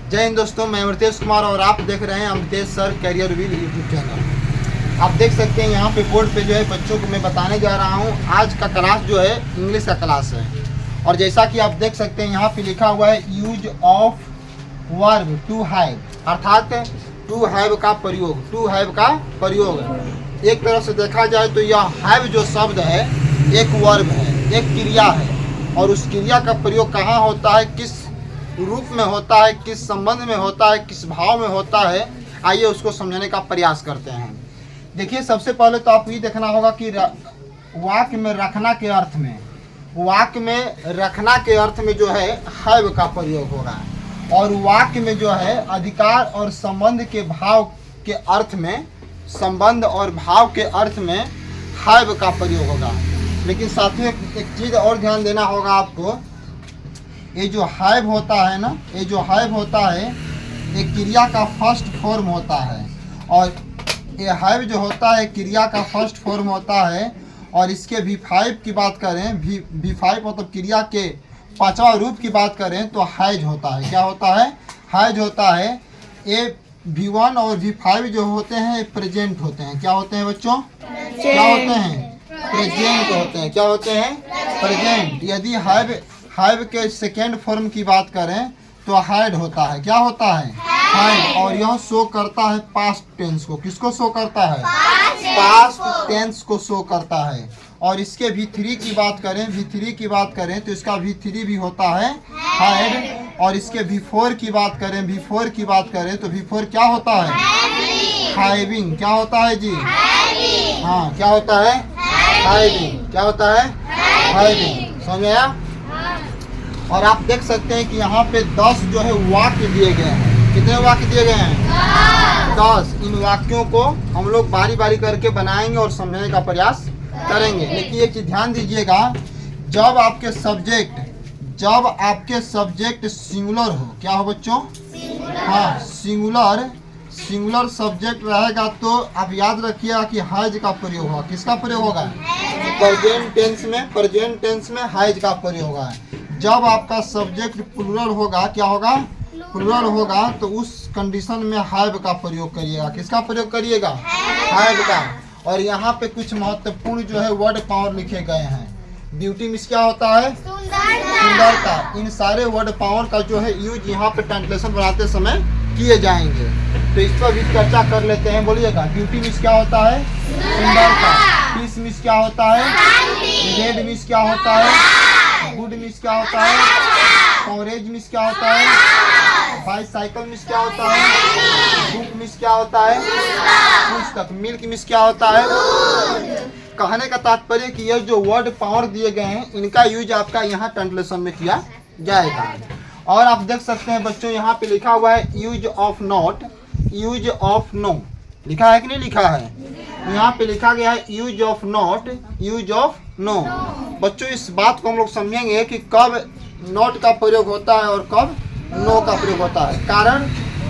जय हिंद दोस्तों, मैं अमृतेश कुमार और आप देख रहे हैं Amritesh sir career wheel YouTube channel. आप देख सकते हैं यहाँ पे बोर्ड पे जो है बच्चों को मैं बताने जा रहा हूँ। आज का क्लास जो है इंग्लिश का क्लास है और जैसा कि आप देख सकते हैं यहाँ पे लिखा हुआ है use of verb to have, अर्थात टू हैव का प्रयोग। टू हैव का प्रयोग एक तरह से देखा जाए तो यह हैव जो शब्द है एक वर्ब है, एक क्रिया है और उस क्रिया का प्रयोग कहाँ होता है, किस रूप में होता है, किस संबंध में होता है, किस भाव में होता है। आइए उसको समझने का प्रयास करते हैं। देखिए, सबसे पहले तो आपको ये देखना होगा कि वाक्य में रखना के अर्थ में, वाक्य में रखना के अर्थ में जो है हैव का प्रयोग होगा और वाक्य में जो है अधिकार और संबंध के भाव के अर्थ में, संबंध और भाव के अर्थ में हैव का प्रयोग होगा। लेकिन साथियों एक चीज़ और ध्यान देना होगा आपको, ये जो हैव होता है ना, ये जो हैव होता है एक क्रिया का फर्स्ट फॉर्म होता है और ये हैव जो होता है क्रिया का फर्स्ट फॉर्म होता है और इसके V5 की बात करें, V5 मतलब क्रिया के पांचवा रूप की बात करें तो हैज होता है। क्या होता है? हैज होता है। ये V1 और V5 जो होते हैं प्रेजेंट होते हैं। क्या होते हैं बच्चों? क्या होते हैं? प्रेजेंट होते हैं। क्या होते हैं? प्रेजेंट। यदि हैव के सेकेंड फॉर्म की बात करें तो हैड होता है। क्या होता है? हैड। और यह शो करता है पास्ट टेंस को। किसको शो करता है? पास्ट टेंस को शो करता है। और इसके V3 की बात करें, V3 की बात करें तो इसका V3 भी होता है हैड। और इसके V4 की बात करें, V4 की बात करें तो V4 क्या होता है? हैविंग। क्या होता है जी? हाँ, क्या होता है? हैविंग। क्या होता है? हैविंग। समझ में आया? और आप देख सकते हैं कि यहाँ पे 10 जो है वाक्य दिए गए हैं। कितने वाक्य दिए गए हैं? 10। इन वाक्यों को हम लोग बारी बारी करके बनाएंगे और समझने का प्रयास करेंगे। लेकिन एक चीज ध्यान दीजिएगा, जब आपके सब्जेक्ट सिंगुलर हो, क्या हो बच्चों? हाँ, सिंगुलर सब्जेक्ट रहेगा तो आप याद रखिएगा कि हैज का प्रयोग होगा। किसका प्रयोग होगा? प्रेजेंट टेंस में हैज का प्रयोग होगा। जब आपका सब्जेक्ट प्लूरल होगा, क्या होगा? प्लूरल होगा तो उस कंडीशन में हैव का प्रयोग करिएगा। किसका प्रयोग करिएगा? हैव का। और यहाँ पे कुछ महत्वपूर्ण जो है वर्ड पावर लिखे गए हैं। ब्यूटी मीन्स क्या होता है? सुंदरता। इन सारे वर्ड पावर का जो है यूज यहाँ पे ट्रांसलेशन बनाते समय किए जाएंगे, तो इस पर भी चर्चा कर लेते हैं। बोलिएगा, ब्यूटी मीन्स क्या होता है? सुंदरता। पीस मीन्स क्या होता है? रेड मीन्स क्या होता है? गुड मीन्स क्या होता है? कवरेज मीन्स क्या होता है? बाईसाइकिल मीन्स क्या होता है? बुक मीन्स क्या होता है? पुस्तक। मिल्क मीन्स क्या होता है? कहने का तात्पर्य कि यह जो वर्ड पावर दिए गए हैं इनका यूज आपका यहाँ ट्रांसलेशन में किया जाएगा। और आप देख सकते हैं बच्चों, यहाँ पे लिखा हुआ है use of not, use of no. लिखा है कि नहीं लिखा है? यहाँ पे लिखा गया है use of not, use of no. बच्चों इस बात को हम लोग समझेंगे कि कब नॉट का प्रयोग होता है और कब नो का प्रयोग होता है।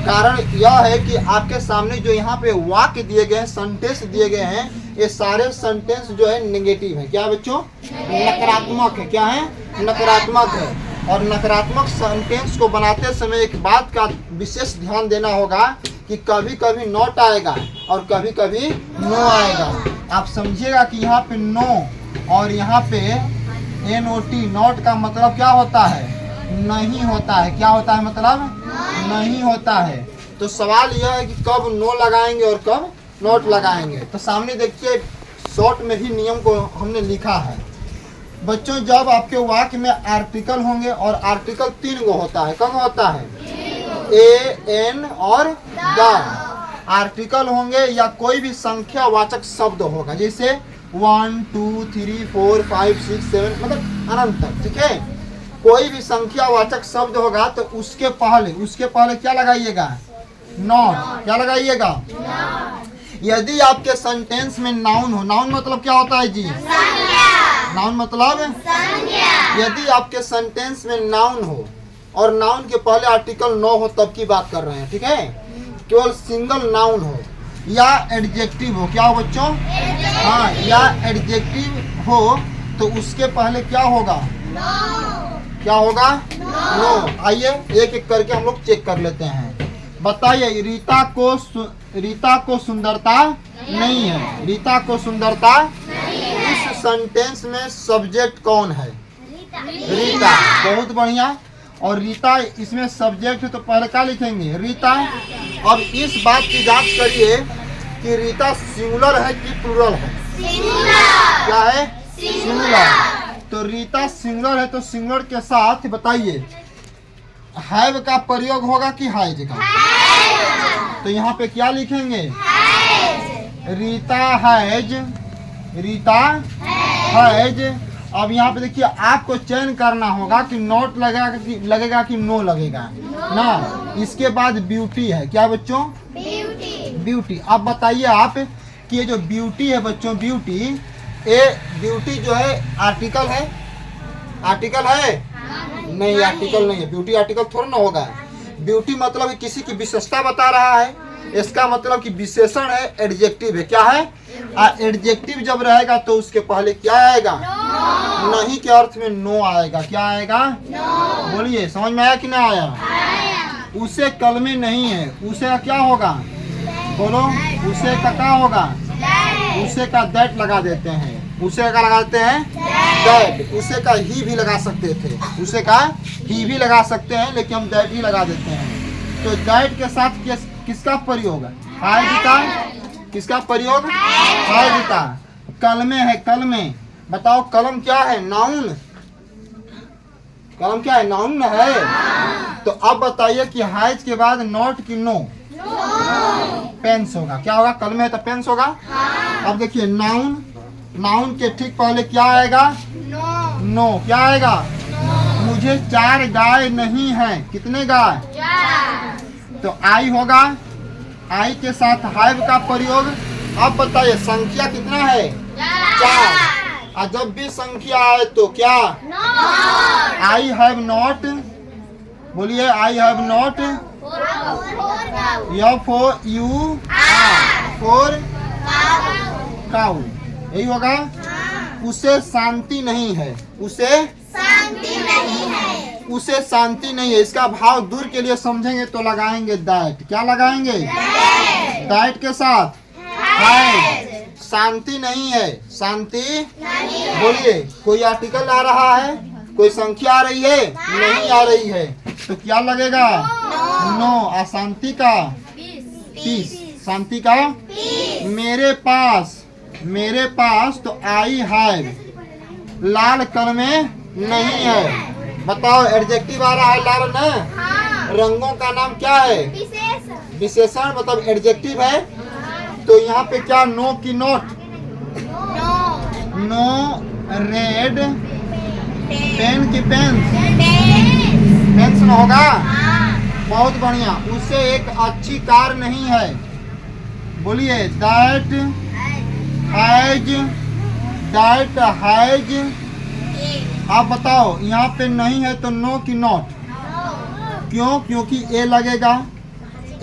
कारण यह है कि आपके सामने जो यहाँ पे वाक्य दिए गए हैं, सेंटेंस दिए गए हैं, ये सारे सेंटेंस जो है नेगेटिव है। क्या बच्चों? नकारात्मक है। क्या है? नकारात्मक है। और नकारात्मक सेंटेंस को बनाते समय एक बात का विशेष ध्यान देना होगा कि कभी कभी नॉट आएगा और कभी कभी नो आएगा। आप समझिएगा कि यहाँ पे नो और यहाँ पे NOT, नॉट का मतलब क्या होता है? नहीं होता है। क्या होता है? मतलब नहीं होता है। तो सवाल यह है कि कब नो लगाएंगे और कब नॉट लगाएंगे। तो सामने देखिए, शॉर्ट में भी नियम को हमने लिखा है। बच्चों, जब आपके वाक्य में आर्टिकल होंगे और आर्टिकल 3 गो होता है। कब होता है? A, N और द। आर्टिकल होंगे या कोई भी संख्यावाचक शब्द होगा, जैसे 1 2 3 4 5 6 7 मतलब अनंत तक। ठीक है? कोई भी संख्यावाचक शब्द होगा तो उसके पहले क्या लगाइएगा? नॉट। क्या लगाइएगा? यदि आपके सेंटेंस में नाउन हो, नाउन मतलब क्या होता है जी? नाउन मतलब यदि आपके सेंटेंस में नाउन हो और नाउन के पहले आर्टिकल नो हो तब की बात कर रहे हैं। ठीक है? केवल सिंगल नाउन हो या एडजेक्टिव हो। क्या हो बच्चों? हाँ, या एडजेक्टिव हो तो उसके पहले क्या होगा? क्या होगा? नो। आइए एक एक करके हम लोग चेक कर लेते हैं। बताइए, रीता को सुंदरता नहीं है। रीता को सुंदरता इस सेंटेंस में सब्जेक्ट कौन है? रीता। बहुत बढ़िया। और रीता इसमें सब्जेक्ट है तो पहले क्या लिखेंगे? रीता। अब इस बात की जांच करिए कि रीता सिंगुलर है कि प्लूरल है? क्या है? सिंगुलर। तो रीता सिंगुलर है तो सिंगुलर के साथ बताइए हैव का प्रयोग होगा कि हैज का? तो यहाँ पे क्या लिखेंगे? रीता हैज। रीता हैज। अब यहाँ पे देखिए आपको चयन करना होगा कि नॉट लगेगा कि नो लगेगा ना। इसके बाद ब्यूटी है। क्या बच्चों? ब्यूटी। अब बताइए आप कि ये जो ब्यूटी है बच्चों, ब्यूटी जो है आर्टिकल है? आर्टिकल है? नहीं, आर्टिकल नहीं है। ब्यूटी आर्टिकल थोड़ा ना होगा। ब्यूटी मतलब किसी की विशेषता बता रहा है। इसका मतलब कि विशेषण है, एडजेक्टिव है। क्या है? एडजेक्टिव जब रहेगा तो उसके पहले क्या आएगा? नहीं के अर्थ में नो आएगा। क्या आएगा? बोलिए, समझ में आया कि ना आया? उसे कल में नहीं है। उसे का क्या होगा? बोलो, उसे का क्या होगा? उसे का दैट लगा देते हैं। उसे का लगाते हैं दैट। उसे का ही भी लगा सकते थे। उसे का ही भी लगा सकते हैं, लेकिन हम दैट ही लगा देते हैं। तो दैट के साथ किसका प्रयोग? हैज का। किसका प्रयोग? हैज का। कल में है। कल में बताओ, कलम क्या है? नाउन। कलम क्या है? नाउन है। तो अब बताइए कि हैज के बाद नॉट की नो? पेंस होगा। क्या होगा? कल में है तो पेंस होगा। अब देखिए नाउन, नाउन के ठीक पहले क्या आएगा? नो। क्या आएगा? मुझे 4 गाय नहीं है। कितने गाय? तो आई होगा। आई के साथ हैव का प्रयोग। अब बताइए संख्या कितना है? 4। और जब भी संख्या आए तो क्या? I have not. बोलिए, I have not. For you for cow. यही होगा। उसे शांति नहीं है। उसे शांति नहीं है। इसका भाव दूर के लिए समझेंगे तो लगाएंगे दैट। क्या लगाएंगे? दैट के साथ है। शांति नहीं है। शांति बोलिए, कोई आर्टिकल आ रहा है? कोई संख्या आ रही है? नहीं आ रही है। तो क्या लगेगा? नो। अशांति का पीस। शांति का मेरे पास तो आई हैव। लाल कल में नहीं है। बताओ, एडजेक्टिव आ रहा है लाल ना? रंगों का नाम क्या है? विशेषण मतलब एडजेक्टिव है। तो यहाँ पे क्या? नो की नोट? नो। रेड पेन की पेंस? पेंस न होगा। बहुत बढ़िया। उसे एक अच्छी कार नहीं है। बोलिए, दैट हैज। आप बताओ, यहाँ पे नहीं है तो नो की नॉट? क्यों? क्योंकि ए लगेगा।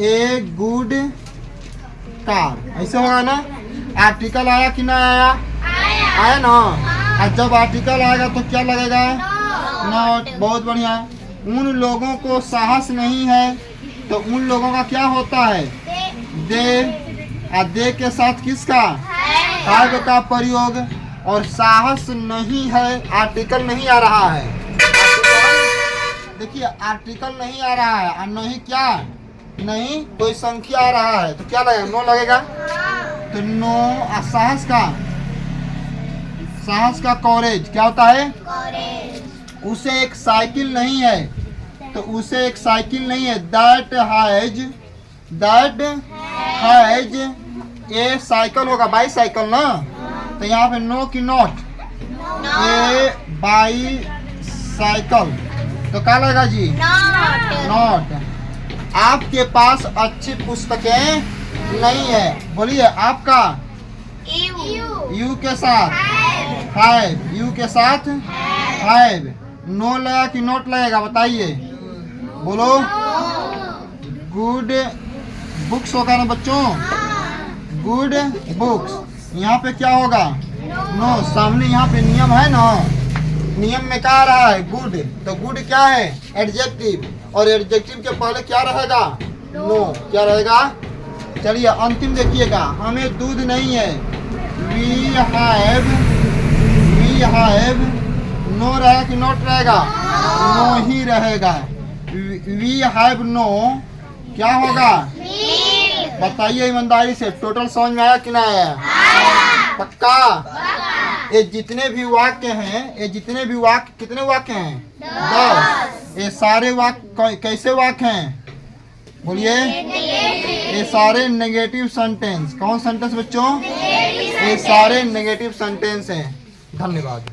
A good car. ऐसे होगा ना? आर्टिकल आया कि ना आया? आया ना। और जब आर्टिकल आएगा तो क्या लगेगा? नॉट। बहुत बढ़िया। उन लोगों को साहस नहीं है तो उन लोगों का क्या होता है? दे। और दे के साथ किसका? हैव का प्रयोग। और साहस नहीं है, आर्टिकल नहीं आ रहा है। देखिए, आर्टिकल नहीं आ रहा है और नहीं क्या? नहीं कोई संख्या आ रहा है तो क्या लगेगा? नो लगेगा। तो नो। और साहस का कॉरेज क्या होता है? उसे एक साइकिल नहीं है तो उसे एक साइकिल नहीं है। दैट हैज ए साइकिल होगा। बाईसाइकिल ना? तो यहाँ पे नो की नॉट? A bicycle. तो क्या लगेगा जी? नॉट। आपके पास अच्छी पुस्तकें नहीं है। बोलिए, आपका? यू के साथ हैव। यू के साथ हैव। नो लगा कि नोट लगेगा? बताइए, बोलो। गुड बुक्स होगा ना बच्चों? Good books. यहाँ पे क्या होगा? नो। सामने यहाँ पे नियम है ना? नियम में क्या आ रहा है? गुड। तो गुड क्या है? एडजेक्टिव। और एडजेक्टिव के पहले क्या रहेगा? नो। क्या रहेगा? चलिए अंतिम देखिएगा, हमें दूध नहीं है। वी हैव नो रहेगा कि नॉट रहेगा? नो ही रहेगा। वी हैव नो क्या होगा? बताइए ईमानदारी से, टोटल समझ में आया कि ना आया? पक्का? ये जितने भी वाक्य हैं, ये जितने भी वाक्य, कितने वाक्य हैं? 10। ये सारे वाक्य कैसे वाक्य हैं? बोलिए। ये सारे नेगेटिव सेंटेंस। कौन सेंटेंस बच्चों? ये सारे नेगेटिव सेंटेंस हैं। धन्यवाद।